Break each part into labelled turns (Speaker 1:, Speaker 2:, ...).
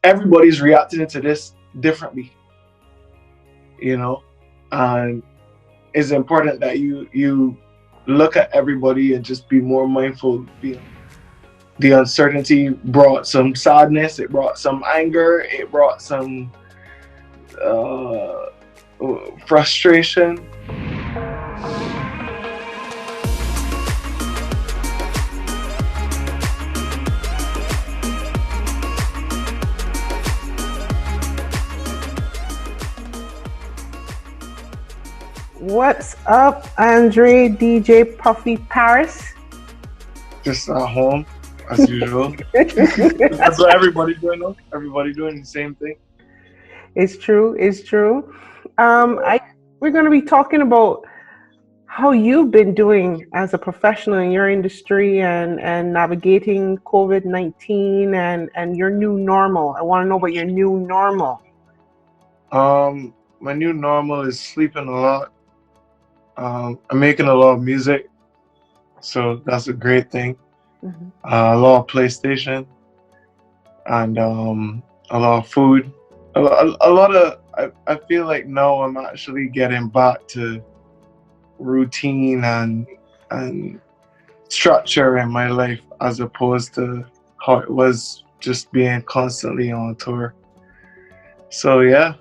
Speaker 1: everybody's reacting to this differently, you know, and it's important that you look at everybody and just be more mindful. The uncertainty brought some sadness, it brought some anger, it brought some uh, frustration.
Speaker 2: What's up, Andre, DJ Puffy, Parris?
Speaker 1: Just at home, as usual. That's what everybody doing now. Everybody doing the same thing.
Speaker 2: It's true. It's true. We're going to be talking about how you've been doing as a professional in your industry and navigating COVID-19 and your new normal. I want to know about your new normal.
Speaker 1: My new normal is sleeping a lot. I'm making a lot of music, so that's a great thing.
Speaker 2: Mm-hmm.
Speaker 1: A lot of PlayStation and a lot of food. A lot of. I feel like now I'm actually getting back to routine and structure in my life as opposed to how it was just being constantly on tour. So yeah,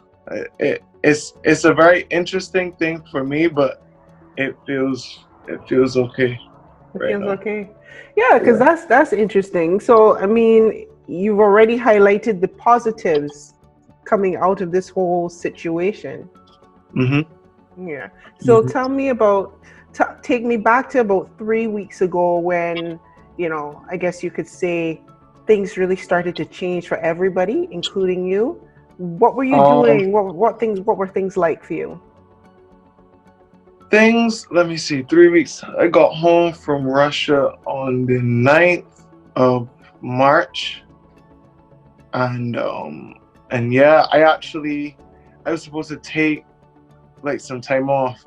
Speaker 1: it's a very interesting thing for me, but it feels okay right
Speaker 2: Feels
Speaker 1: now.
Speaker 2: okay. Yeah, because that's interesting. So, I mean, you've already highlighted the positives coming out of this whole situation.
Speaker 1: Mm-hmm.
Speaker 2: Yeah. So
Speaker 1: Mm-hmm.
Speaker 2: tell me about, take me back to about 3 weeks ago when, I guess you could say things really started to change for everybody, including you. What were you doing? What were things like for you?
Speaker 1: Let me see, 3 weeks. I got home from Russia on the 9th of March. And yeah, I was supposed to take like some time off.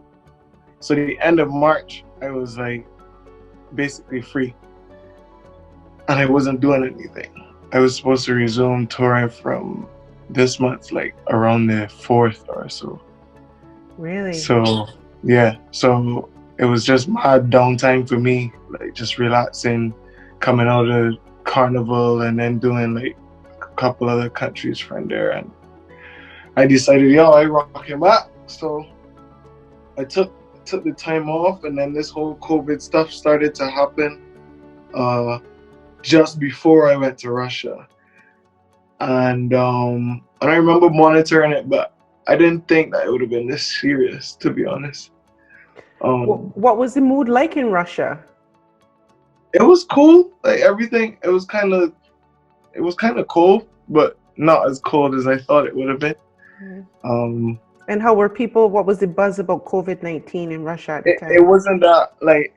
Speaker 1: So the end of March, I was like basically free. And I wasn't doing anything. I was supposed to resume touring from this month, like around the 4th or so.
Speaker 2: Really?
Speaker 1: So yeah, so it was just my downtime for me, like just relaxing, coming out of Carnival and then doing like a couple other countries from there. And I decided, I rocking back. So I took the time off, and then this whole COVID stuff started to happen just before I went to Russia. And I remember monitoring it, but I didn't think that it would have been this serious, to be honest.
Speaker 2: What was the mood like in Russia?
Speaker 1: It was cool, like everything. It was kind of cold, but not as cold as I thought it would have been.
Speaker 2: Mm-hmm. And how were people? What was the buzz about COVID-19 in Russia at the time?
Speaker 1: It wasn't that like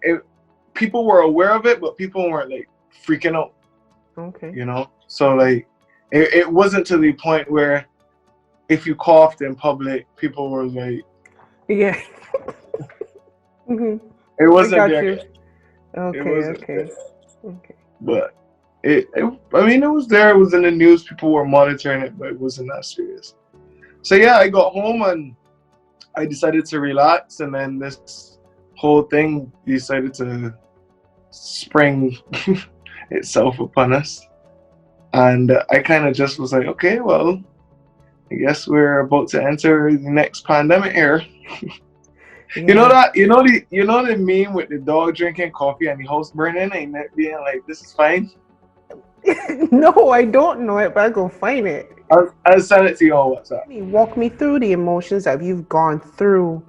Speaker 1: people were aware of it, but people weren't like freaking out.
Speaker 2: Okay.
Speaker 1: So like it wasn't to the point where if you coughed in public, people were like,
Speaker 2: yeah. Mm-hmm.
Speaker 1: It wasn't
Speaker 2: I got
Speaker 1: there.
Speaker 2: You. Okay.
Speaker 1: But it was there. It was in the news. People were monitoring it, but it wasn't that serious. So yeah, I got home and I decided to relax, and then this whole thing decided to spring itself upon us. And I kind of just was like, okay, well, I guess we're about to enter the next pandemic here. Yeah. You know the meme with the dog drinking coffee and the house burning and being like, this is fine?
Speaker 2: No, I don't know it, but I'll go find it.
Speaker 1: I'll send it to you on WhatsApp.
Speaker 2: Walk me through the emotions that you've gone through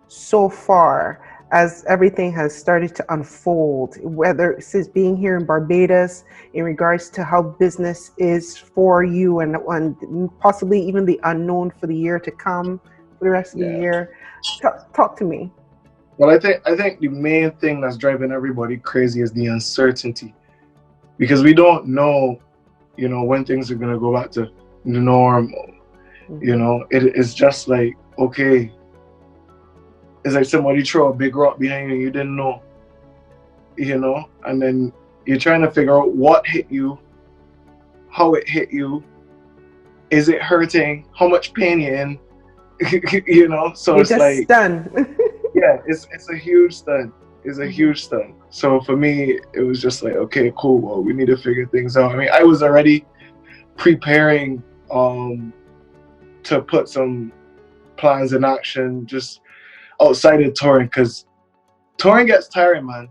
Speaker 2: so far as everything has started to unfold, whether since being here in Barbados in regards to how business is for you and possibly even the unknown for the year to come, for the rest of the year. Talk to me.
Speaker 1: Well, I think the main thing that's driving everybody crazy is the uncertainty, because we don't know, when things are going to go back to normal. Mm-hmm. It's just like, okay, it's like somebody throw a big rock behind you didn't know, and then you're trying to figure out what hit you, how it hit you, Is it hurting? How much pain you in? So
Speaker 2: You're
Speaker 1: it's
Speaker 2: just
Speaker 1: like,
Speaker 2: stunned.
Speaker 1: yeah, it's a huge stun. It's a
Speaker 2: Mhm.
Speaker 1: huge stun. So for me, it was just like, okay, cool. Well, we need to figure things out. I mean, I was already preparing to put some plans in action just outside of touring, because touring gets tiring, man.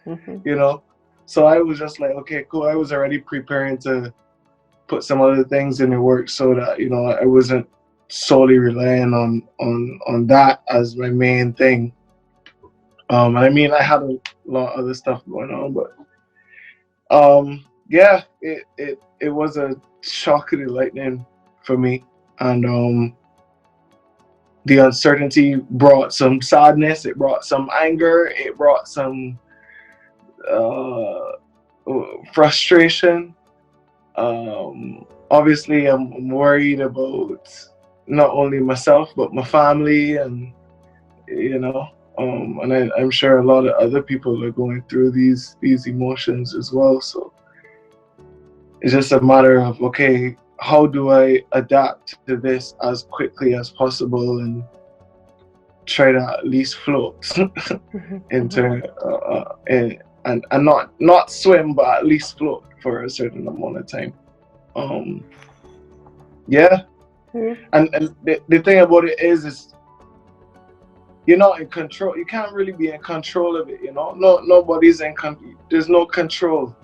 Speaker 2: Mhm.
Speaker 1: you know. So I was just like, okay, cool. I was already preparing to put some other things in the work so that I wasn't solely relying on that as my main thing. And I mean, I had a lot of other stuff going on, but yeah, it was a shock of the lightning for me, and the uncertainty brought some sadness. It brought some anger. It brought some uh, frustration. Obviously, I'm worried about not only myself but my family, and you know, I'm sure a lot of other people are going through these emotions as well. So it's just a matter of, okay, how do I adapt to this as quickly as possible and try to at least float
Speaker 2: Mhm. Mhm.
Speaker 1: into and not swim, but at least float for a certain amount of time. Um, yeah,
Speaker 2: Yeah.
Speaker 1: and the thing about it is you're not in control. You can't really be in control of it. No, nobody's in control. There's no control,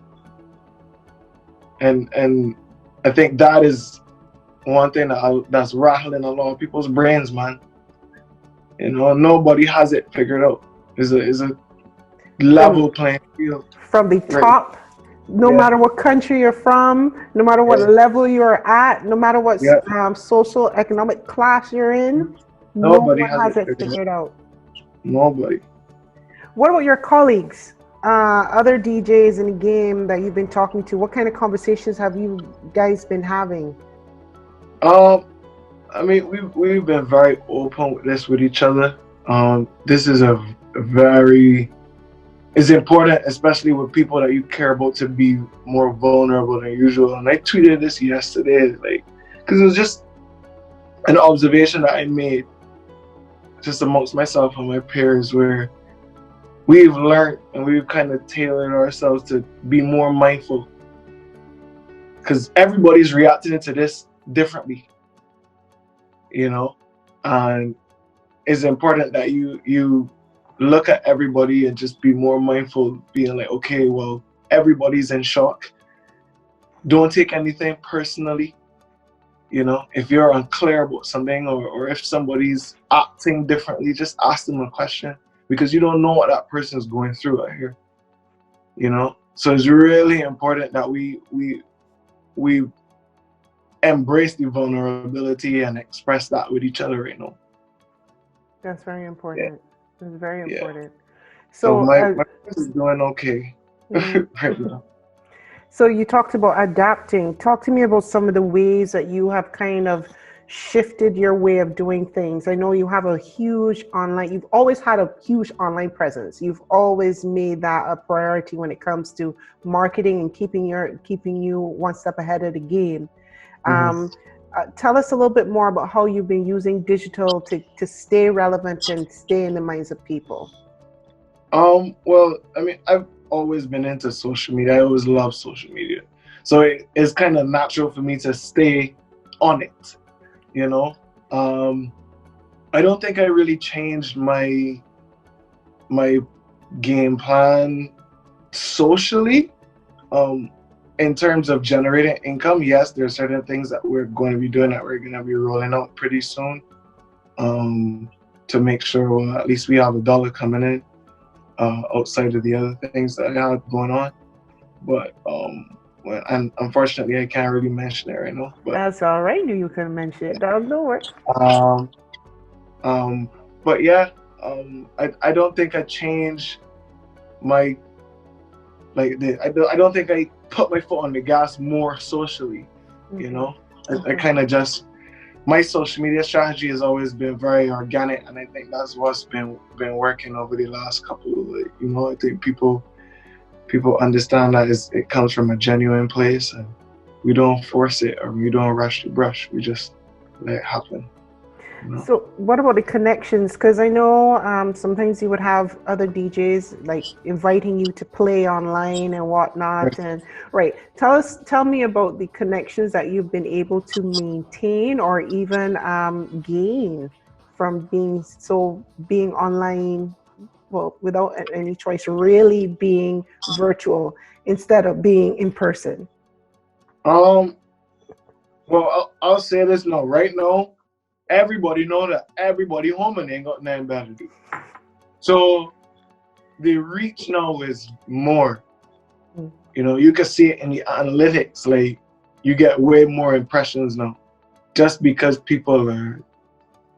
Speaker 1: and I think that is one thing that's rattling a lot of people's brains, man. Nobody has it figured out. Is a
Speaker 2: From
Speaker 1: level playing field
Speaker 2: from the
Speaker 1: right
Speaker 2: top, no
Speaker 1: now.
Speaker 2: matter what country you're from, no matter what
Speaker 1: Yeah,
Speaker 2: level you're at, no matter what
Speaker 1: yeah,
Speaker 2: social economic class you're in,
Speaker 1: yeah.
Speaker 2: no
Speaker 1: Nobody
Speaker 2: one
Speaker 1: has
Speaker 2: has
Speaker 1: it
Speaker 2: it
Speaker 1: figured out.
Speaker 2: figured out.
Speaker 1: Nobody.
Speaker 2: What about your colleagues, other DJs in the game that you've been talking to? What kind of conversations have you guys been having?
Speaker 1: Um, I mean, we've been very open with this with each other. This is a very it's important, especially with people that you care about, to be more vulnerable than usual. And I tweeted this yesterday, like, because it was just an observation that I made just amongst myself and my peers, where we've learned and we've kind of tailored ourselves to be more mindful, because everybody's reacting to this differently, you know, and it's important that you look at everybody and just be more mindful, being like, okay, well, everybody's in shock. Don't take anything personally. If you're unclear about something, or if somebody's acting differently, just ask them a question, because you don't know what that person's going through out here. So it's really important that we embrace the vulnerability and express that with each other right now.
Speaker 2: That's very
Speaker 1: Yeah,
Speaker 2: important. It's very
Speaker 1: yeah.
Speaker 2: important.
Speaker 1: So
Speaker 2: So,
Speaker 1: my friends is doing okay
Speaker 2: mhm.
Speaker 1: right now.
Speaker 2: So you talked about adapting. Talk to me about some of the ways that you have kind of shifted your way of doing things. I know you have a huge online, you've always had a huge online presence. You've always made that a priority when it comes to marketing and keeping you one step ahead of the game.
Speaker 1: Mhm.
Speaker 2: Um, Tell us a little bit more about how you've been using digital to stay relevant and stay in the minds of people.
Speaker 1: Well, I mean, I've always been into social media. I always love social media. So it's kind of natural for me to stay on it, you know? Um, I don't think I really changed my game plan socially. Um, in terms of generating income, yes, there are certain things that we're going to be doing, that we're going to be rolling out pretty soon, um, to make sure, well, at least we have a dollar coming in, outside of the other things that I have going on. But well, and unfortunately, I can't really mention it right now. But
Speaker 2: That's all right. You can mention it, dog. Don't worry.
Speaker 1: um, um, but yeah, I don't think I changed my I don't think I put my foot on the gas more socially. You
Speaker 2: Mhm.
Speaker 1: know, I
Speaker 2: Mhm.
Speaker 1: kind of just, my social media strategy has always been very organic, and I think that's what's been working over the last couple of, like, I think people understand that it comes from a genuine place, we don't force it or we don't rush the brush. We just let it happen. You know?
Speaker 2: So, what about the connections? Because I know sometimes you would have other DJs like inviting you to play online and whatnot. And right, tell me about the connections that you've been able to maintain or even gain from being online. Well, without any choice, really being virtual instead of being in person.
Speaker 1: Um. Well, I'll say this now. Right now, everybody know that everybody home and ain't got nothing better to do. So the reach now is more.
Speaker 2: Mm.
Speaker 1: You know, you can see it in the analytics. Like you get way more impressions now, just because people are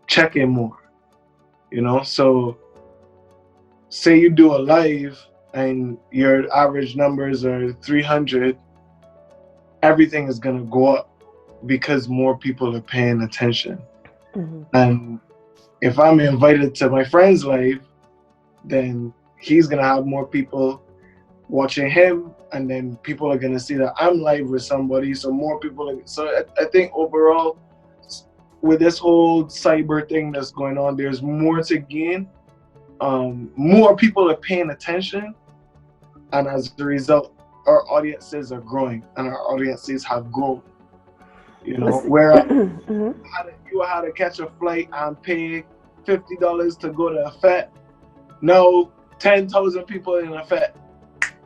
Speaker 1: checking more. You know, so say you do a live and your average numbers are 300, everything is gonna go up because more people are paying attention.
Speaker 2: Mm-hmm.
Speaker 1: And if I'm invited to my friend's live, then he's gonna have more people watching him, and then people are gonna see that I'm live with somebody, so more people. So I think overall, with this whole cyber thing that's going on, there's more to gain. More people are paying attention, and as a result, our audiences are growing, and our audiences have grown. You know, where
Speaker 2: Mm-hmm.
Speaker 1: you had to catch a flight and pay $50 to go to a fete. Now 10,000 people in a fete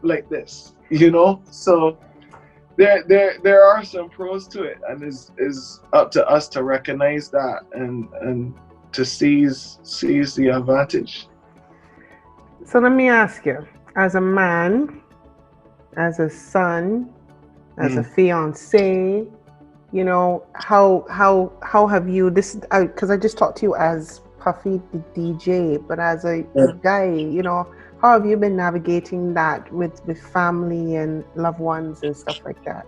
Speaker 1: like this. You know, so there are some pros to it, and is up to us to recognize that and to seize the advantage.
Speaker 2: So let me ask you, as a man, as a son, as a
Speaker 1: Mm.
Speaker 2: fiance, you know, how have you this because I just talked to you as Puffy the DJ, but as a guy, you know, how have you been navigating that with family and loved ones and stuff like that?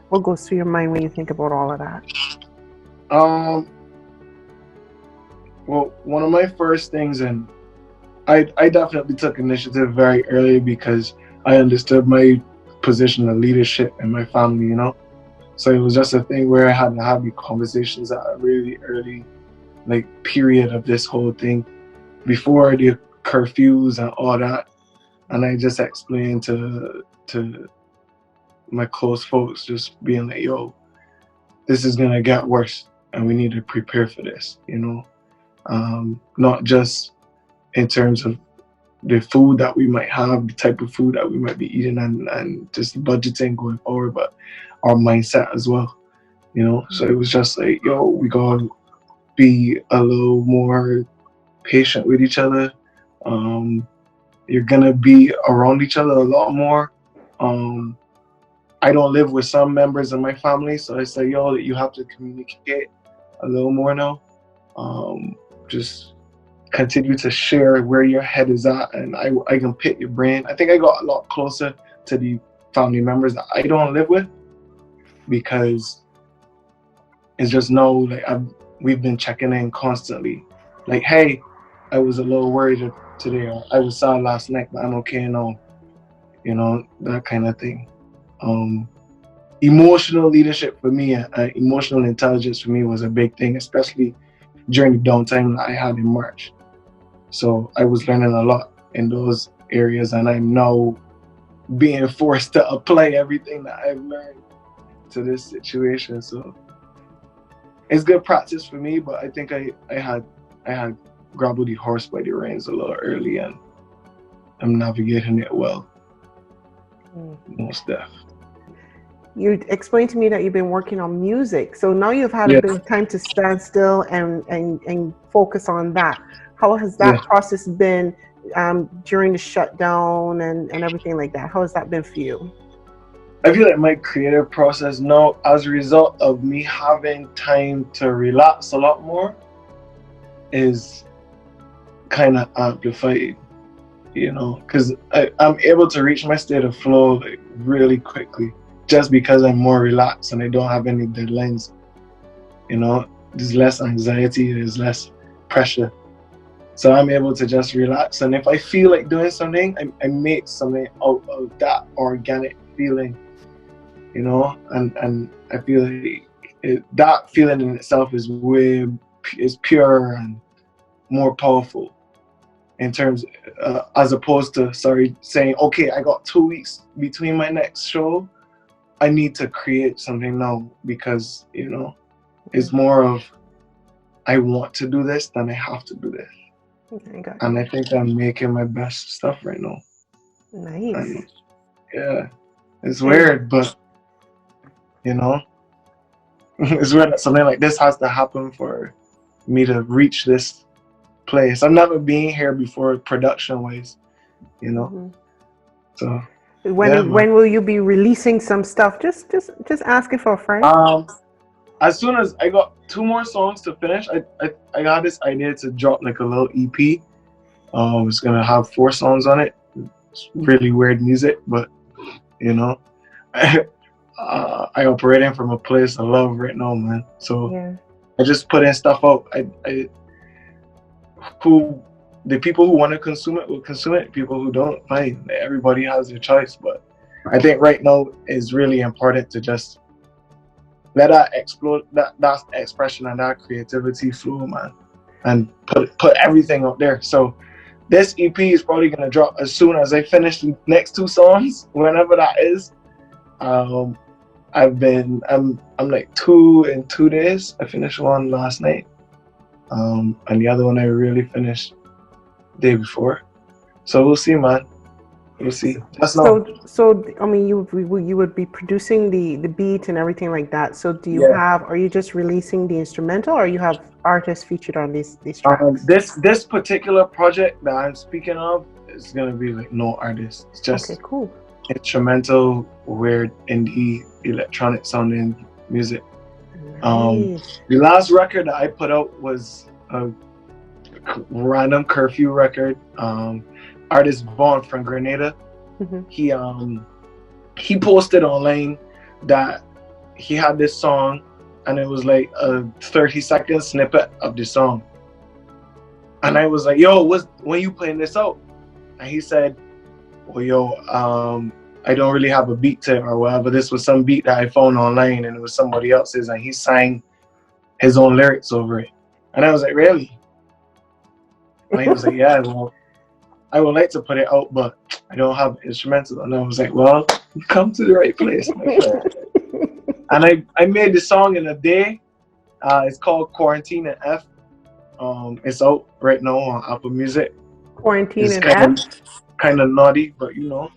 Speaker 2: What goes through your mind when you think about all of that?
Speaker 1: Um. Well, one of my first things, and I definitely took initiative very early because I understood my position of leadership in my family. You know, so it was just a thing where I had to have these conversations at a really early, like, period of this whole thing, before the curfews and all that. And I just explained to my close folks, just being like, yo, this is gonna get worse and we need to prepare for this, you know. Not just in terms of the food that we might have, the type of food that we might be eating, and just budgeting going forward, but our mindset as well, you know. So it was just like, yo, we gotta be a little more patient with each other. You're gonna be around each other a lot more. I don't live with some members of my family, so I say, yo, you have to communicate a little more now. Just continue to share where your head is at, and I can pick your brain. I think I got a lot closer to the family members that I don't live with, because it's just like we've been checking in constantly. Like, hey, I was a little worried today, or I was sad last night, but I'm okay now. You know, that kind of thing. Um, Emotional leadership for me, emotional intelligence for me was a big thing, especially during the downtime that I had in March. So I was learning a lot in those areas, and I'm now being forced to apply everything that I've learned to this situation. So it's good practice for me, but I think I had grabbed the horse by the reins a little early, and I'm navigating it well. Most def.
Speaker 2: You explained to me that you've been working on music, so now you've had a bit of time to stand still and focus on that. How has that process been during the shutdown and everything like that? How has that been for you?
Speaker 1: I feel like my creative process now, as a result of me having time to relax a lot more, is kind of amplified, you know, because I'm able to reach my state of flow like really quickly, just because I'm more relaxed and I don't have any deadlines. You know, there's less anxiety, there's less pressure. So I'm able to just relax. And if I feel like doing something, I make something out of that organic feeling. you know, and I feel like that feeling in itself is pure and more powerful in terms as opposed to saying, okay, I got 2 weeks between my next show, I need to create something now, because it's more of I want to do this than I have to do this. And I think I'm making my best stuff right now.
Speaker 2: Nice.
Speaker 1: And yeah, it's weird, but it's weird that something like this has to happen for me to reach this place. I've never been here before, production wise, So
Speaker 2: when will you be releasing some stuff? Just asking for a friend.
Speaker 1: As soon as I got 2 more songs to finish, I got this idea to drop like a little EP. It's gonna have 4 songs on it. It's really weird music, but I operating from a place of love right now, man. So I just put in stuff out. The people who want to consume it will consume it. People who don't, fine. Everybody has their choice. But I think right now is really important to just let that explode, that expression and that creativity flow, man, and put everything out there. So this EP is probably gonna drop as soon as I finish the next 2 songs, whenever that is. I'm like 2 in 2 days. I finished one last night, and the other one I really finished the day before. So we'll see, man. We'll see.
Speaker 2: So I mean, you would be producing the beat and everything like that. So do you are you just releasing the instrumental, or you have artists featured on these tracks?
Speaker 1: This particular project that I'm speaking of is gonna be like no artist. It's just
Speaker 2: cool.
Speaker 1: Instrumental, weird indie electronic sounding music.
Speaker 2: Nice.
Speaker 1: The last record that I put out was a random curfew record. Artist Vaughn from Grenada. He posted online that he had this song, and it was like a 30-second snippet of the song. And I was like, yo, when you playing this out? And he said, well, yo, I don't really have a beat to it or whatever. This was some beat that I found online, and it was somebody else's, and he sang his own lyrics over it. And I was like, really? And he was like, yeah, well, I would like to put it out, but I don't have instrumental. And I was like, well, you come to the right place, my friend. And I made the song in a day. It's called Quarantine and F. It's out right now on Apple Music.
Speaker 2: Quarantine and F?
Speaker 1: Kind of naughty, but so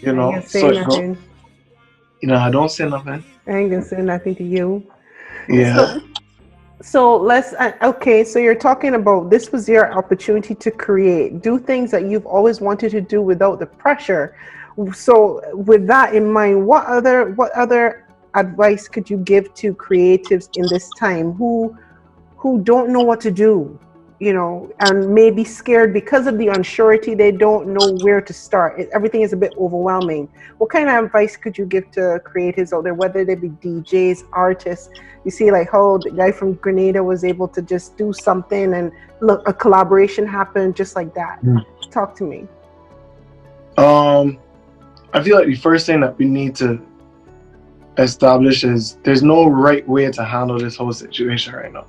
Speaker 1: I don't say nothing.
Speaker 2: I ain't gonna say nothing to you.
Speaker 1: Yeah.
Speaker 2: So let's so you're talking about this was your opportunity to do things that you've always wanted to do without the pressure. So with that in mind, what other advice could you give to creatives in this time who don't know what to do, and may be scared because of the unsurety? They don't know where to start. Everything is a bit overwhelming. What kind of advice could you give to creatives out there, whether they be DJs, artists? You see, like how the guy from Grenada was able to just do something and look, a collaboration happened just like that. Talk to me.
Speaker 1: I feel like the first thing that we need to establish is there's no right way to handle this whole situation right now.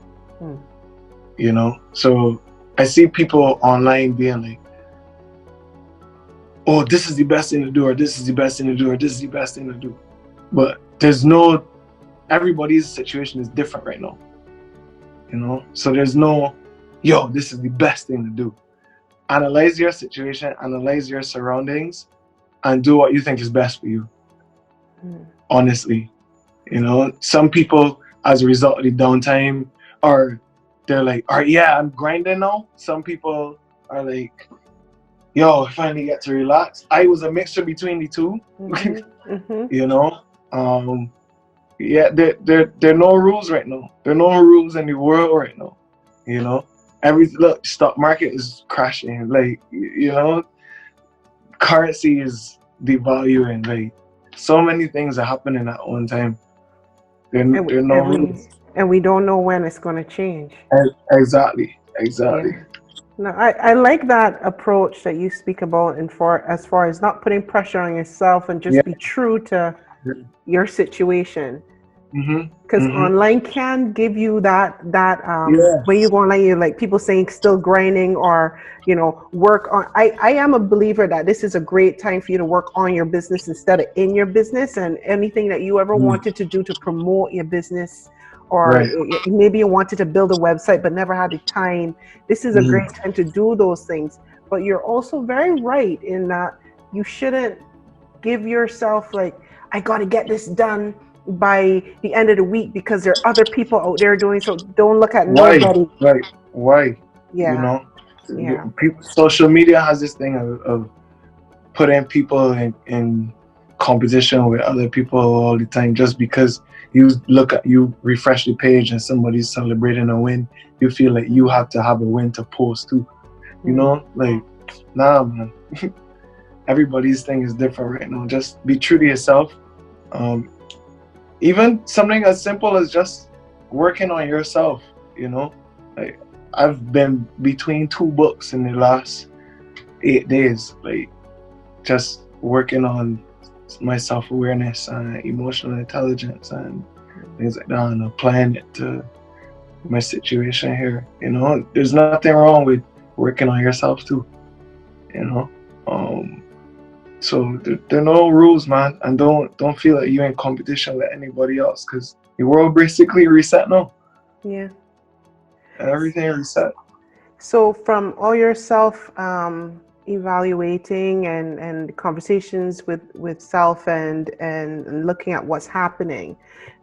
Speaker 1: So I see people online being like, oh, this is the best thing to do, or this is the best thing to do, or this is the best thing to do. But everybody's situation is different right now. So there's no, yo, this is the best thing to do. Analyze your situation, analyze your surroundings, and do what you think is best for you. Honestly. Some people, as a result of the downtime, they're like, all right, yeah, I'm grinding now. Some people are like, yo, I finally get to relax. I was a mixture between the two. Yeah, there are no rules right now. There are no rules in the world right now. Look, stock market is crashing. Like, currency is devaluing. Like, so many things are happening at one time. There are no rules.
Speaker 2: And we don't know when it's going to change.
Speaker 1: Exactly.
Speaker 2: Yeah. No, I like that approach that you speak about, as far as not putting pressure on yourself and just be true to your situation.
Speaker 1: Mm-hmm.
Speaker 2: Because
Speaker 1: Mm-hmm.
Speaker 2: online can give you
Speaker 1: Yeah.
Speaker 2: when you go online, you're like people saying still grinding or work on. I am a believer that this is a great time for you to work on your business instead of in your business, and anything that you ever
Speaker 1: Mm.
Speaker 2: wanted to do to promote your business, or
Speaker 1: Right.
Speaker 2: maybe you wanted to build a website but never had the time. This is a great
Speaker 1: Mm-hmm.
Speaker 2: time to do those things. But you're also very right in that you shouldn't give yourself like, I got to get this done by the end of the week because there are other people out there doing so. Don't look at
Speaker 1: Why?
Speaker 2: nobody.
Speaker 1: Right. Why? You
Speaker 2: Yeah,
Speaker 1: know,
Speaker 2: yeah,
Speaker 1: people, social media has this thing of putting people in competition with other people all the time. Just because you refresh the page and somebody's celebrating a win, you feel like you have to have a win to post too. You
Speaker 2: mm,
Speaker 1: know, like, nah, man. Everybody's thing is different right now. Just be true to yourself. Um, Even something as simple as just working on yourself. You know, like, I've been between two books in the last 8 days. Like, just working on my self-awareness and emotional intelligence and things like that, and applying it to my situation here. There's nothing wrong with working on yourself too. You know, um, so there are no rules, man, and don't feel like you're in competition with anybody else, because the world basically reset now.
Speaker 2: yeah.
Speaker 1: Everything reset.
Speaker 2: So from all your self evaluating and conversations with self and looking at what's happening,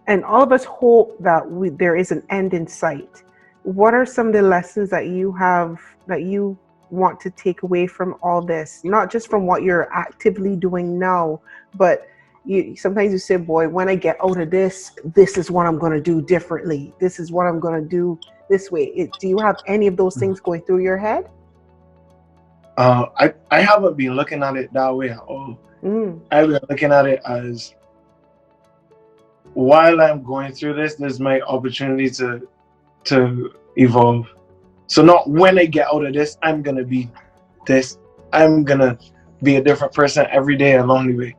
Speaker 2: and all of us hope that there is an end in sight. What are some of the lessons that you have that you want to take away from all this? Not just from what you're actively doing now, but you sometimes you say, boy, when I get out of this, this is what I'm going to do differently. This is what I'm going to do this way. Do you have any of those things going through your head?
Speaker 1: I haven't been looking at it that way at all.
Speaker 2: Mm,
Speaker 1: I've been looking at it as, while I'm going through this is my opportunity to evolve. So not when I get out of this, I'm gonna be this. I'm gonna be a different person every day along the way.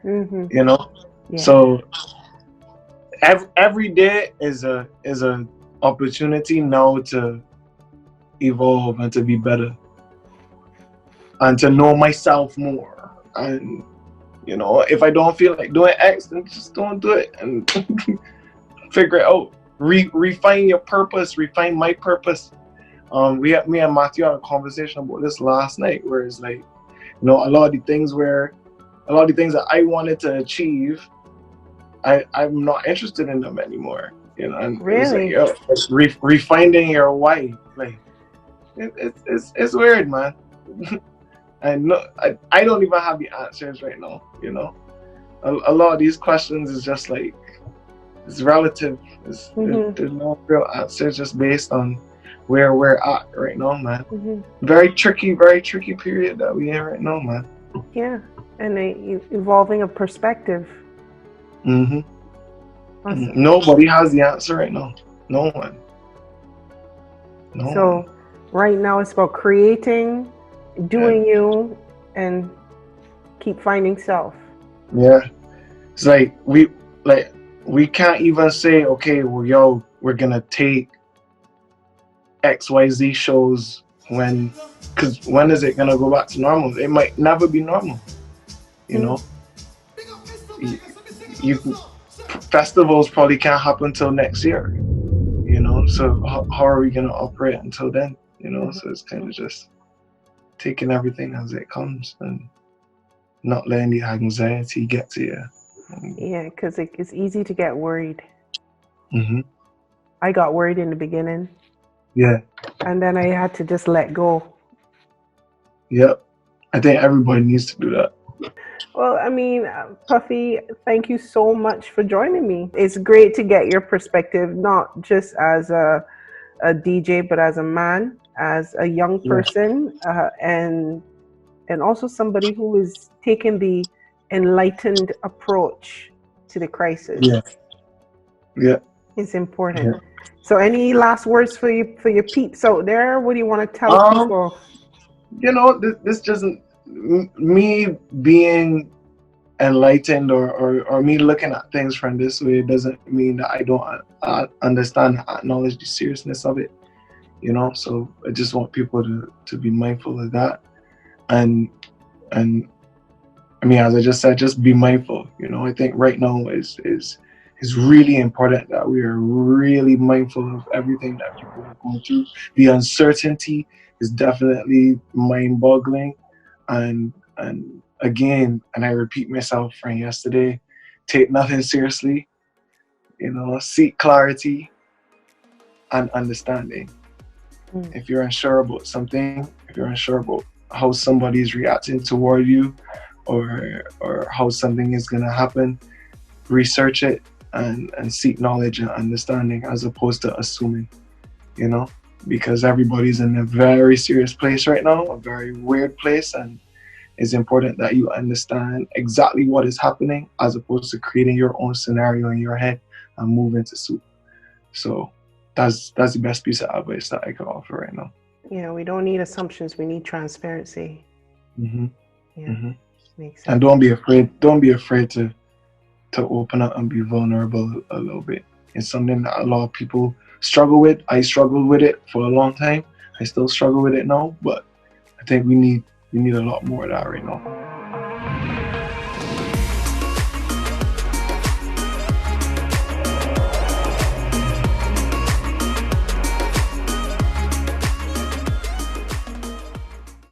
Speaker 2: mm-hmm.
Speaker 1: You know.
Speaker 2: Yeah.
Speaker 1: So every day is a opportunity now to evolve and to be better and to know myself more. And if I don't feel like doing X, then just don't do it and figure it out. Refine your purpose. Refine my purpose. Me and Matthew had a conversation about this last night, where it's like, a lot of the things that I wanted to achieve, I'm not interested in them anymore. And it was like,
Speaker 2: Really?
Speaker 1: it's refining your why. Like, it's weird, man. I don't even have the answers right now. A lot of these questions is just like, it's relative.
Speaker 2: Mm-hmm.
Speaker 1: There's no real answer, just based on where we're at right now, man.
Speaker 2: Mm-hmm.
Speaker 1: Very tricky period that we in right now, man.
Speaker 2: Yeah. And evolving a perspective.
Speaker 1: Mm-hmm.
Speaker 2: Awesome.
Speaker 1: Nobody has the answer right now. No one. No one.
Speaker 2: So right now it's about creating, doing you, and keep finding self.
Speaker 1: Yeah. It's like we can't even say, okay, well, yo, we're gonna take XYZ shows because when is it gonna go back to normal? It might never be normal. You know, you festivals probably can't happen until next year. So how are we gonna operate until then? So it's kind of just taking everything as it comes and not letting the anxiety get to you.
Speaker 2: Yeah, because it's easy to get worried.
Speaker 1: Mm-hmm.
Speaker 2: I got worried in the beginning,
Speaker 1: Yeah.
Speaker 2: and then I had to just let go.
Speaker 1: Yep. I think everybody needs to do that.
Speaker 2: Well, I mean, Puffy, thank you so much for joining me. It's great to get your perspective, not just as a DJ, but as a man, as a young
Speaker 1: Yeah.
Speaker 2: person, and also somebody who is taking the enlightened approach to the crisis.
Speaker 1: Yeah. Yeah.
Speaker 2: It's important.
Speaker 1: Yeah.
Speaker 2: So, any last words for your peeps out there? What do you want to tell
Speaker 1: Um,
Speaker 2: people?
Speaker 1: this just me being enlightened or me looking at things from this way doesn't mean that I don't understand, acknowledge the seriousness of it, you know. So I just want people to be mindful of that, and and I mean, as I just said, just be mindful. You know, I think right now is really important that we are really mindful of everything that people are going through. The uncertainty is definitely mind-boggling, and again, and I repeat myself from yesterday: take nothing seriously. You know, seek clarity and understanding.
Speaker 2: Mm.
Speaker 1: If you're unsure about something, if you're unsure about how somebody is reacting toward you, or how something is gonna happen, research it and seek knowledge and understanding as opposed to assuming, you know, because everybody's in a very serious place right now, a very weird place, and it's important that you understand exactly what is happening as opposed to creating your own scenario in your head and move into suit. So that's the best piece of advice that I can offer right now.
Speaker 2: Yeah, we don't need assumptions. We need transparency.
Speaker 1: Hmm.
Speaker 2: Yeah,
Speaker 1: Hmm.
Speaker 2: makes
Speaker 1: And
Speaker 2: sense.
Speaker 1: don't be afraid to open up and be vulnerable a little bit. It's something that a lot of people struggle with. I struggled with it for a long time. I still struggle with it now, but I think we need a lot more of that right now.